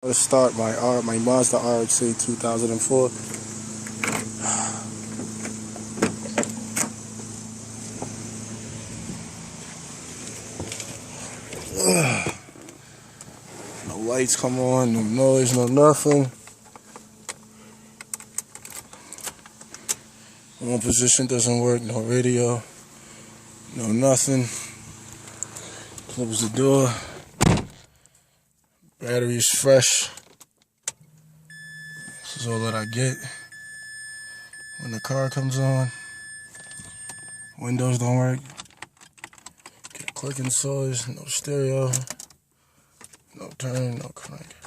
Let's start my Mazda rx8 2004. No lights come on, no noise, no nothing. One position doesn't work, no radio, no nothing. Close the door. Battery is fresh. This is all that I get when the car comes on. Windows don't work. Get clicking noise, no stereo, no turn, no crank.